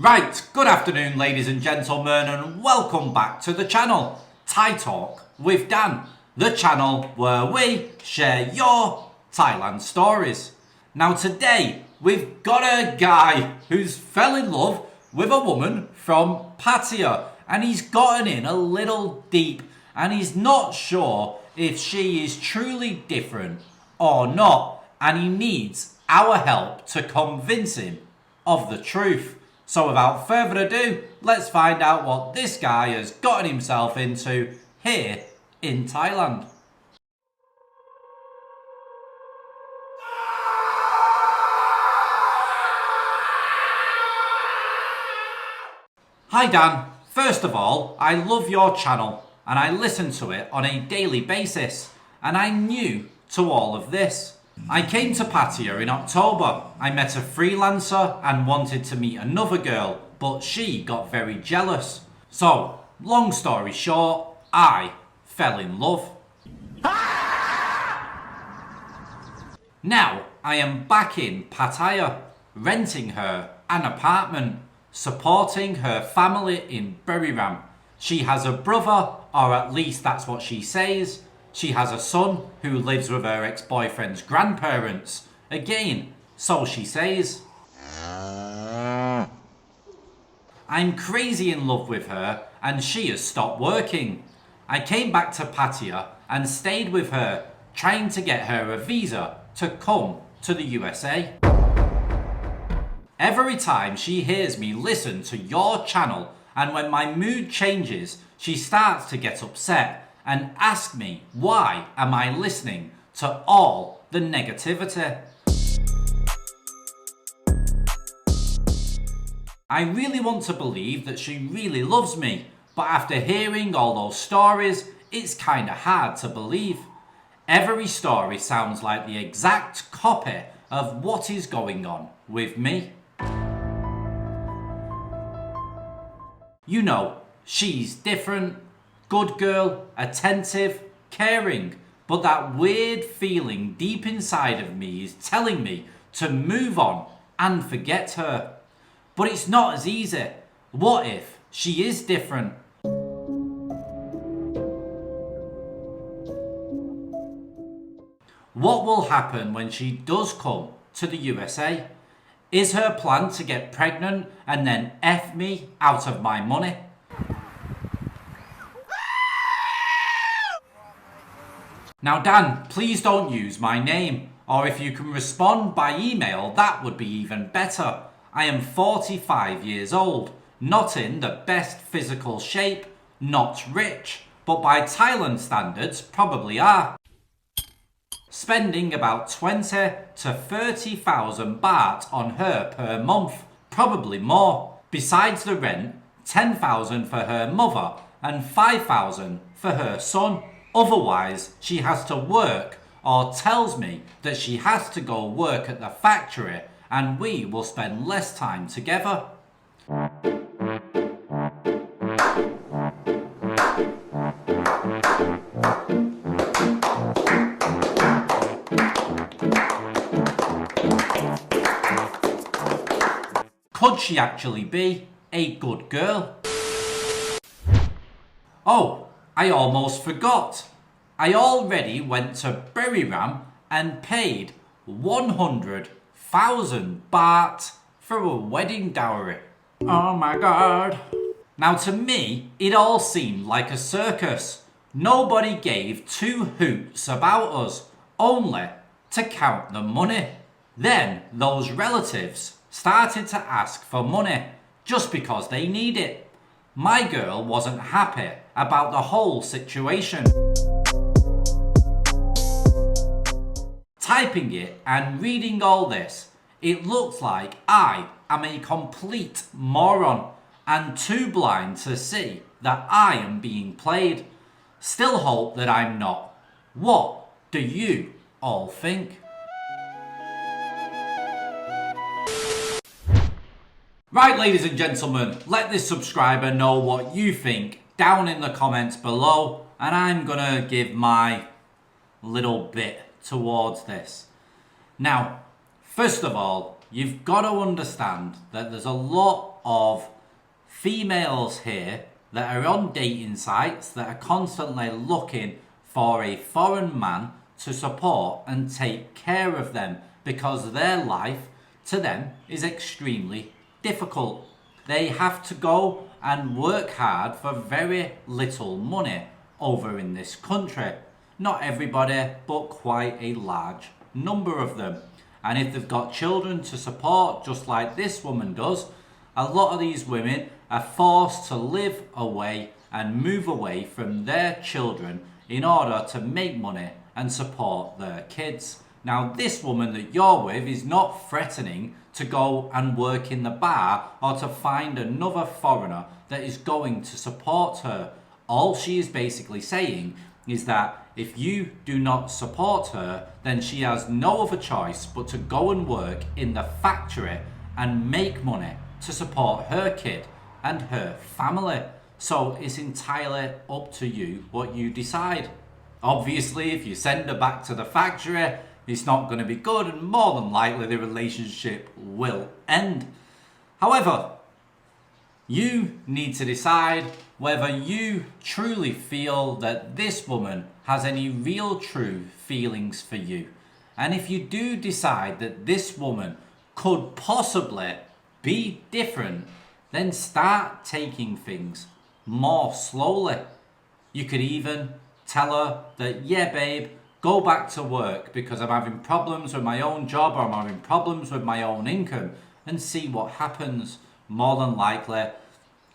Right, good afternoon ladies and gentlemen, and welcome back to the channel, Thai Talk with Dan, the channel where we share your Thailand stories. Now today, we've got a guy who's fell in love with a woman from Pattaya, and he's gotten in a little deep, and he's not sure if she is truly different or not, and he needs our help to convince him of the truth. So without further ado, let's find out what this guy has gotten himself into here in Thailand. Hi Dan, first of all, I love your channel and I listen to it on a daily basis, and I'm new to all of this. I came to Pattaya in October. I met a freelancer and wanted to meet another girl, but she got very jealous. So, long story short, I fell in love. Now, I am back in Pattaya, renting her an apartment, supporting her family in Buriram. She has a brother, or at least that's what she says. She has a son who lives with her ex-boyfriend's grandparents. Again, so she says. I'm crazy in love with her and she has stopped working. I came back to Pattaya and stayed with her, trying to get her a visa to come to the USA. Every time she hears me listen to your channel, and when my mood changes, she starts to get upset and ask me why am I listening to all the negativity. I really want to believe that she really loves me, but after hearing all those stories, it's kinda hard to believe. Every story sounds like the exact copy of what is going on with me. You know, she's different. Good girl, attentive, caring, but that weird feeling deep inside of me is telling me to move on and forget her. But it's not as easy. What if she is different? What will happen when she does come to the USA? Is her plan to get pregnant and then F me out of my money? Now Dan, please don't use my name, or if you can respond by email, that would be even better. I am 45 years old, not in the best physical shape, not rich, but by Thailand standards probably are. Spending about 20 to 30,000 baht on her per month, probably more. Besides the rent, 10,000 for her mother and 5,000 for her son. Otherwise, she has to work, or tells me that she has to go work at the factory, and we will spend less time together. Could she actually be a good girl? Oh, I almost forgot. I already went to Buriram and paid 100,000 baht for a wedding dowry. Oh my god. Now to me, it all seemed like a circus. Nobody gave two hoots about us, only to count the money. Then those relatives started to ask for money just because they need it. My girl wasn't happy about the whole situation. Typing it and reading all this, it looks like I am a complete moron and too blind to see that I am being played. Still hope that I'm not. What do you all think? Right, ladies and gentlemen, let this subscriber know what you think down in the comments below, and I'm gonna give my little bit towards this. Now, first of all, you've got to understand that there's a lot of females here that are on dating sites that are constantly looking for a foreign man to support and take care of them because their life to them is extremely difficult. They have to go and work hard for very little money over in this country. Not everybody, but quite a large number of them. And if they've got children to support, just like this woman does, a lot of these women are forced to live away and move away from their children in order to make money and support their kids. Now, this woman that you're with is not threatening to go and work in the bar or to find another foreigner that is going to support her. All she is basically saying is that if you do not support her, then she has no other choice but to go and work in the factory and make money to support her kid and her family. So it's entirely up to you what you decide. Obviously, if you send her back to the factory, it's not going to be good, and more than likely the relationship will end. However, you need to decide whether you truly feel that this woman has any real true feelings for you. And if you do decide that this woman could possibly be different, then start taking things more slowly. You could even tell her that, yeah, babe, go back to work because I'm having problems with my own job or I'm having problems with my own income, and see what happens. More than likely,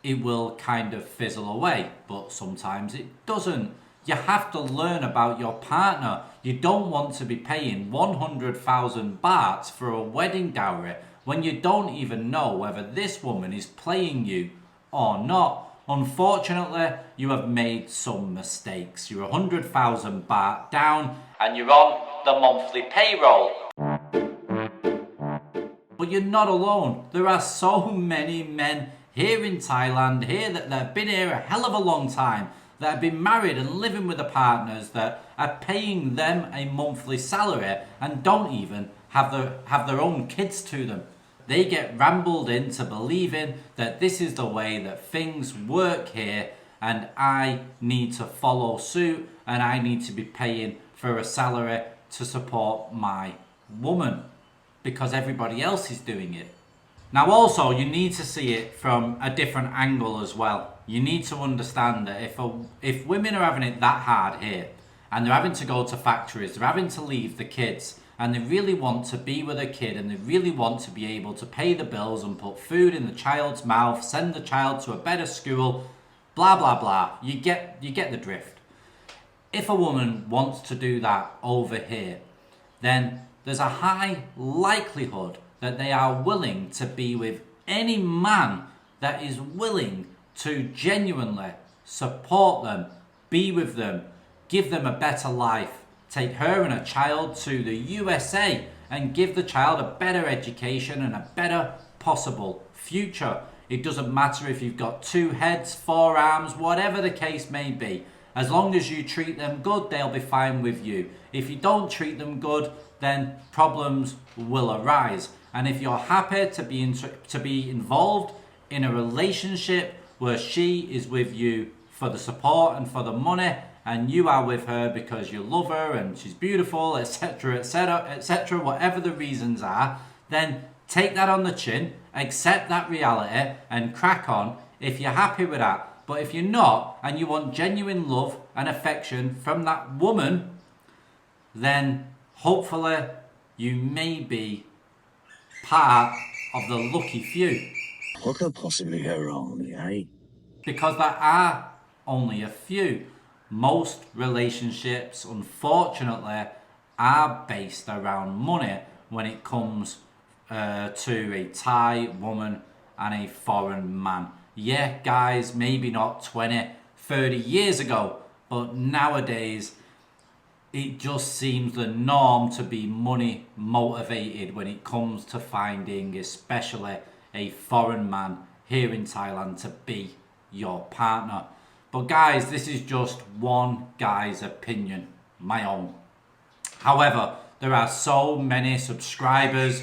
it will kind of fizzle away, but sometimes it doesn't. You have to learn about your partner. You don't want to be paying 100,000 bahts for a wedding dowry when you don't even know whether this woman is playing you or not. Unfortunately, you have made some mistakes. You're 100,000 baht down and you're on the monthly payroll. But you're not alone. There are so many men here in Thailand, here that have been here a hell of a long time, that have been married and living with the partners that are paying them a monthly salary and don't even have their own kids to them. They get rambled into believing that this is the way that things work here, and I need to follow suit and I need to be paying for a salary to support my woman because everybody else is doing it. Now also, you need to see it from a different angle as well. You need to understand that if women are having it that hard here and they're having to go to factories, they're having to leave the kids, and they really want to be with a kid and they really want to be able to pay the bills and put food in the child's mouth, send the child to a better school, blah, blah, blah. You get the drift. If a woman wants to do that over here, then there's a high likelihood that they are willing to be with any man that is willing to genuinely support them, be with them, give them a better life, take her and her child to the USA and give the child a better education and a better possible future. It doesn't matter if you've got 2 heads, 4 arms, whatever the case may be. As long as you treat them good, they'll be fine with you. If you don't treat them good, then problems will arise. And if you're happy to be involved in a relationship where she is with you for the support and for the money, and you are with her because you love her and she's beautiful, etc., etc., etc., whatever the reasons are, then take that on the chin, accept that reality and crack on if you're happy with that. But if you're not and you want genuine love and affection from that woman, then hopefully you may be part of the lucky few. What could possibly go wrong, eh? Because there are only a few. Most relationships, unfortunately, are based around money when it comes to a Thai woman and a foreign man. Yeah, guys, maybe not 20, 30 years ago, but nowadays it just seems the norm to be money motivated when it comes to finding especially a foreign man here in Thailand to be your partner. But guys, this is just one guy's opinion, my own. However, there are so many subscribers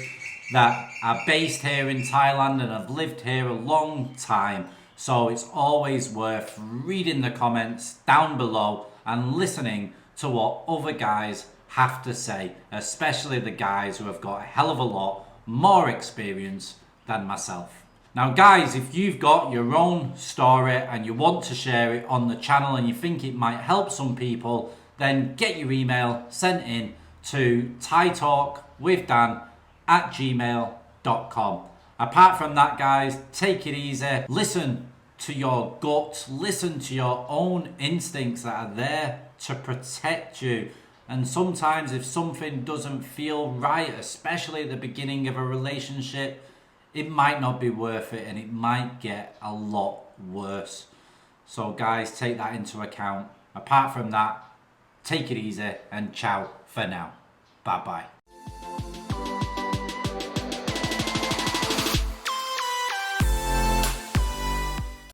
that are based here in Thailand and have lived here a long time. So it's always worth reading the comments down below and listening to what other guys have to say, especially the guys who have got a hell of a lot more experience than myself. Now guys, if you've got your own story and you want to share it on the channel and you think it might help some people, then get your email sent in to thaitalkwithdan@gmail.com. Apart from that guys, take it easy, listen to your guts, listen to your own instincts that are there to protect you. And sometimes if something doesn't feel right, especially at the beginning of a relationship, it might not be worth it and it might get a lot worse. So guys, take that into account. Apart from that, take it easy and ciao for now. Bye bye.